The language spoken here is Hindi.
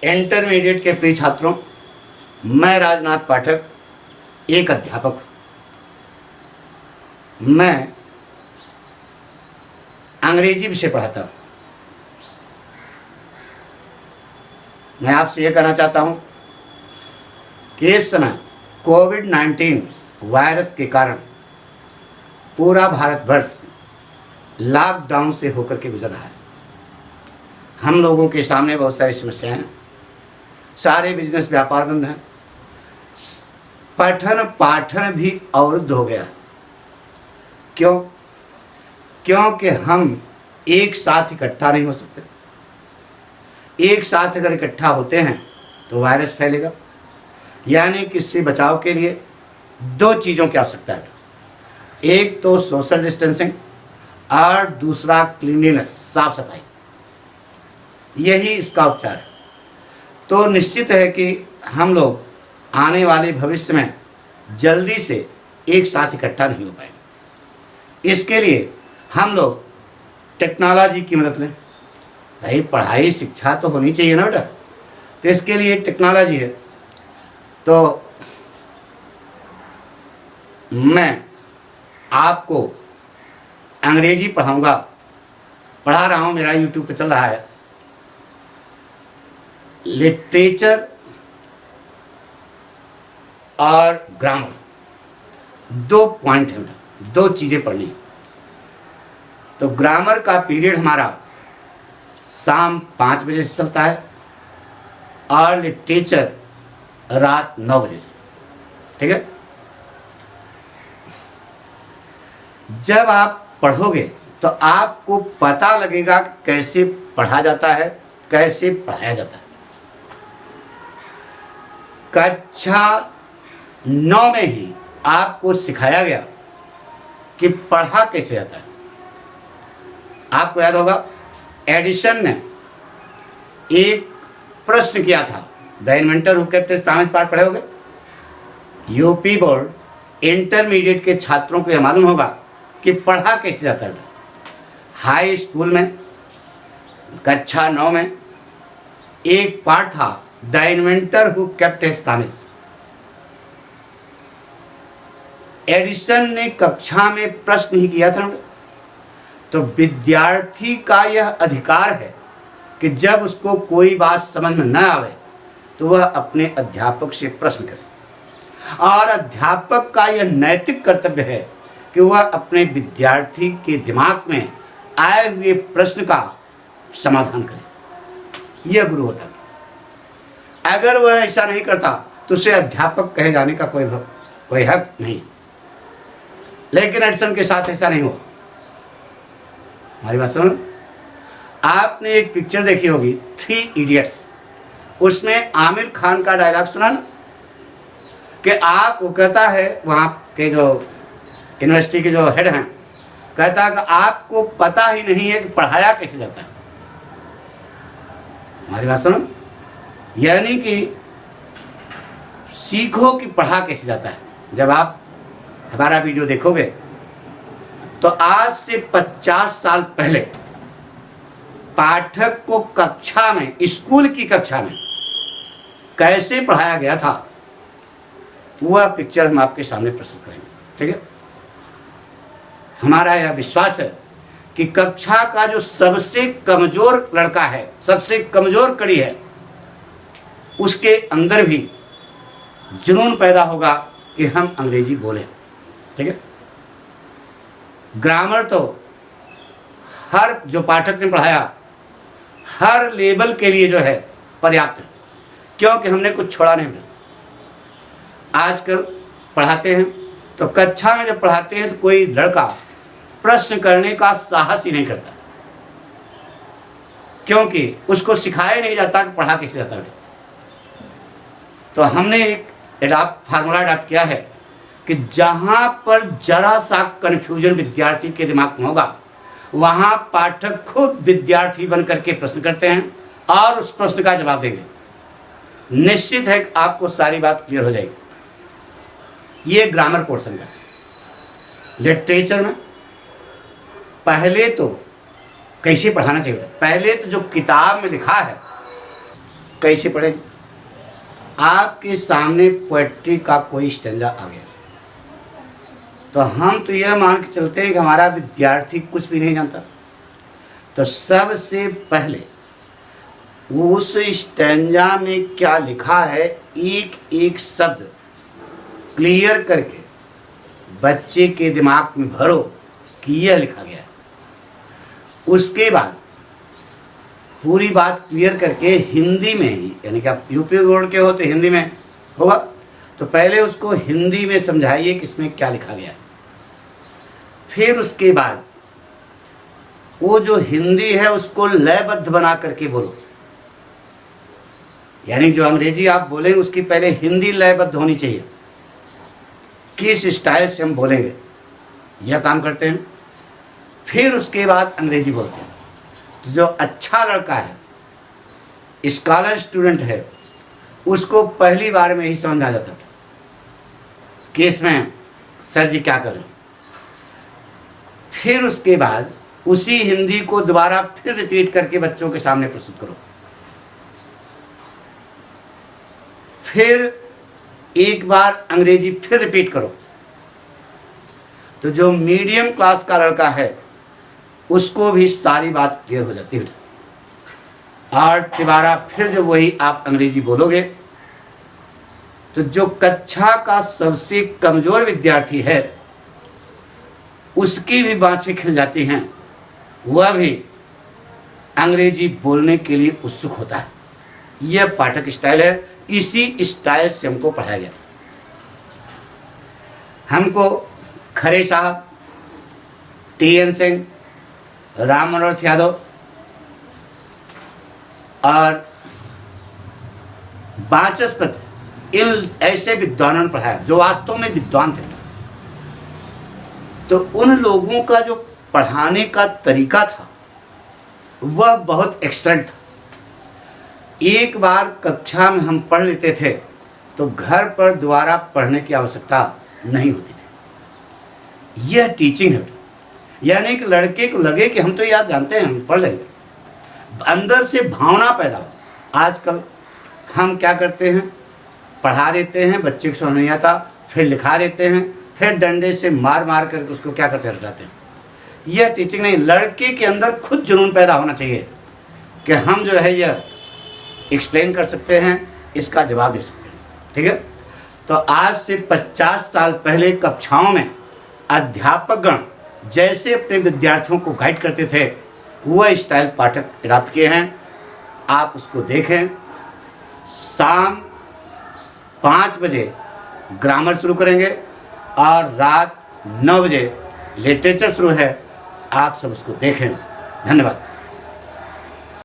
इंटरमीडिएट के प्रिय छात्रों, मैं राजनाथ पाठक एक अध्यापक हूँ। मैं अंग्रेजी विषय पढ़ाता हूँ। मैं आपसे ये कहना चाहता हूँ कि इस समय कोविड-19 वायरस के कारण पूरा भारतवर्ष लॉकडाउन से होकर के गुजर रहा है। हम लोगों के सामने बहुत सारी समस्याएं हैं। सारे बिजनेस व्यापार बंद हैं। पठन पाठन भी अवरुद्ध हो गया। क्यों? क्योंकि हम एक साथ इकट्ठा नहीं हो सकते। एक साथ अगर इकट्ठा होते हैं तो वायरस फैलेगा। यानी कि इससे बचाव के लिए दो चीज़ों की आवश्यकता है। एक तो सोशल डिस्टेंसिंग और दूसरा क्लीनलीनेस, साफ सफाई। यही इसका उपचार है। तो निश्चित है कि हम लोग आने वाले भविष्य में जल्दी से एक साथ इकट्ठा नहीं हो पाएंगे। इसके लिए हम लोग टेक्नोलॉजी की मदद लें। भाई पढ़ाई शिक्षा तो होनी चाहिए ना बेटा, तो इसके लिए टेक्नोलॉजी है। तो मैं आपको अंग्रेजी पढ़ा रहा हूँ। मेरा यूट्यूब पे चल रहा है लिटरेचर और ग्रामर। दो पॉइंट है, दो चीज़ें पढ़नी है। तो ग्रामर का पीरियड हमारा शाम 5 बजे से चलता है और लिटरेचर रात 9 बजे से। ठीक है? जब आप पढ़ोगे तो आपको पता लगेगा कि कैसे पढ़ा जाता है, कैसे पढ़ाया जाता है। कक्षा 9 में ही आपको सिखाया गया कि पढ़ा कैसे जाता है। आपको याद होगा एडिशन ने एक प्रश्न किया था, the inventor who kept his promise part पढ़े होगे। यूपी बोर्ड इंटरमीडिएट के छात्रों को यह मालूम होगा कि पढ़ा कैसे जाता है। हाई स्कूल में कक्षा 9 में एक पार्ट था the inventor who kept his promise. Edison ने कक्षा में प्रश्न ही किया था। तो विद्यार्थी का यह अधिकार है कि जब उसको कोई बात समझ में न आवे तो वह अपने अध्यापक से प्रश्न करे। और अध्यापक का यह नैतिक कर्तव्य है कि वह अपने विद्यार्थी के दिमाग में आए हुए प्रश्न का समाधान करे। यह गुरु होता है। अगर वह ऐसा नहीं करता तो उसे अध्यापक कहे जाने का कोई हक नहीं। लेकिन एडिसन के साथ ऐसा नहीं हुआ। हमारी बात सुनो। आपने एक पिक्चर देखी होगी 3 इडियट्स। उसमें आमिर खान का डायलॉग सुना ना कि वो कहता है, वहाँ के जो यूनिवर्सिटी के जो हेड हैं, कहता है कि आपको पता ही नहीं है कि पढ़ाया कैसे जाता है। हमारी बात सुनो। यानी कि सीखो कि पढ़ा कैसे जाता है। जब आप हमारा वीडियो देखोगे तो आज से 50 साल पहले पाठक को कक्षा में, स्कूल की कक्षा में कैसे पढ़ाया गया था, वह पिक्चर हम आपके सामने प्रस्तुत करेंगे। ठीक है? हमारा यह विश्वास है कि कक्षा का जो सबसे कमजोर लड़का है, सबसे कमजोर कड़ी है, उसके अंदर भी जुनून पैदा होगा कि हम अंग्रेजी बोलें। ठीक है? ग्रामर तो हर जो पाठक ने पढ़ाया हर लेवल के लिए जो है पर्याप्त है, क्योंकि हमने कुछ छोड़ा नहीं। आजकल पढ़ाते हैं तो कक्षा में जब पढ़ाते हैं तो कोई लड़का प्रश्न करने का साहस ही नहीं करता, क्योंकि उसको सिखाया नहीं जाता कि पढ़ा कैसे जाता है। तो हमने एक फार्मूला अडॉप्ट किया है कि जहां पर जरा सा कन्फ्यूजन विद्यार्थी के दिमाग में होगा, वहां पाठक खुद विद्यार्थी बन करके प्रश्न करते हैं और उस प्रश्न का जवाब देंगे। निश्चित है कि आपको सारी बात क्लियर हो जाएगी। ये ग्रामर पोर्शन का। लिटरेचर में पहले तो कैसे पढ़ाना चाहिए, पहले तो जो किताब में लिखा है कैसे पढ़ेंगे? आपके सामने पोएट्री का कोई स्टैंजा आ गया तो हम तो यह मान के चलते हैं कि हमारा विद्यार्थी कुछ भी नहीं जानता। तो सबसे पहले उस स्टैंजा में क्या लिखा है एक एक शब्द क्लियर करके बच्चे के दिमाग में भरो कि यह लिखा गया है। उसके बाद पूरी बात क्लियर करके हिंदी में ही, यानी कि आप यूपी बोर्ड के हो तो हिंदी में होगा, तो पहले उसको हिंदी में समझाइए कि इसमें क्या लिखा गया है। फिर उसके बाद वो जो हिंदी है उसको लयबद्ध बना करके बोलो, यानी जो अंग्रेजी आप बोलेंगे उसकी पहले हिंदी लयबद्ध होनी चाहिए। किस स्टाइल से हम बोलेंगे यह काम करते हैं। फिर उसके बाद अंग्रेजी बोलते हैं। तो जो अच्छा लड़का है, स्कॉलर स्टूडेंट है, उसको पहली बार में ही समझ आ जाता था कि इसमें सर जी क्या कर रहे हैं। फिर उसके बाद उसी हिंदी को दोबारा फिर रिपीट करके बच्चों के सामने प्रस्तुत करो। फिर एक बार अंग्रेजी फिर रिपीट करो। तो जो मीडियम क्लास का लड़का है उसको भी सारी बात क्लियर हो जाती है। और दोबारा फिर जब वही आप अंग्रेजी बोलोगे तो जो कक्षा का सबसे कमजोर विद्यार्थी है उसकी भी बाँछें खिल जाती हैं, वह भी अंग्रेजी बोलने के लिए उत्सुक होता है। यह पाठक स्टाइल है। इसी स्टाइल से हमको पढ़ाया गया। हमको खरे साहब, टी.एन. सिंह, राम मनोहर यादव और वाचस्पति, इन ऐसे विद्वानों ने पढ़ाया जो वास्तव में विद्वान थे। तो उन लोगों का जो पढ़ाने का तरीका था वह बहुत एक्सीलेंट था। एक बार कक्षा में हम पढ़ लेते थे तो घर पर दोबारा पढ़ने की आवश्यकता नहीं होती थी। यह टीचिंग है, यानी कि लड़के को लगे कि हम तो याद जानते हैं, हम पढ़ लेंगे, अंदर से भावना पैदा हो। आजकल हम क्या करते हैं, पढ़ा देते हैं, बच्चे को समझ नहीं आता, फिर लिखा देते हैं, फिर डंडे से मार मार करके उसको क्या करते रहते हैं। यह टीचिंग नहीं। लड़के के अंदर खुद जुनून पैदा होना चाहिए कि हम जो है यह एक्सप्लेन कर सकते हैं, इसका जवाब दे सकते हैं। ठीक है। तो आज से 50 साल पहले कक्षाओं में अध्यापकगण जैसे अपने विद्यार्थियों को गाइड करते थे वह स्टाइल पाठक अडॉप्ट किए हैं। आप उसको देखें। शाम 5 बजे ग्रामर शुरू करेंगे और रात 9 बजे लिटरेचर शुरू है। आप सब उसको देखें। धन्यवाद।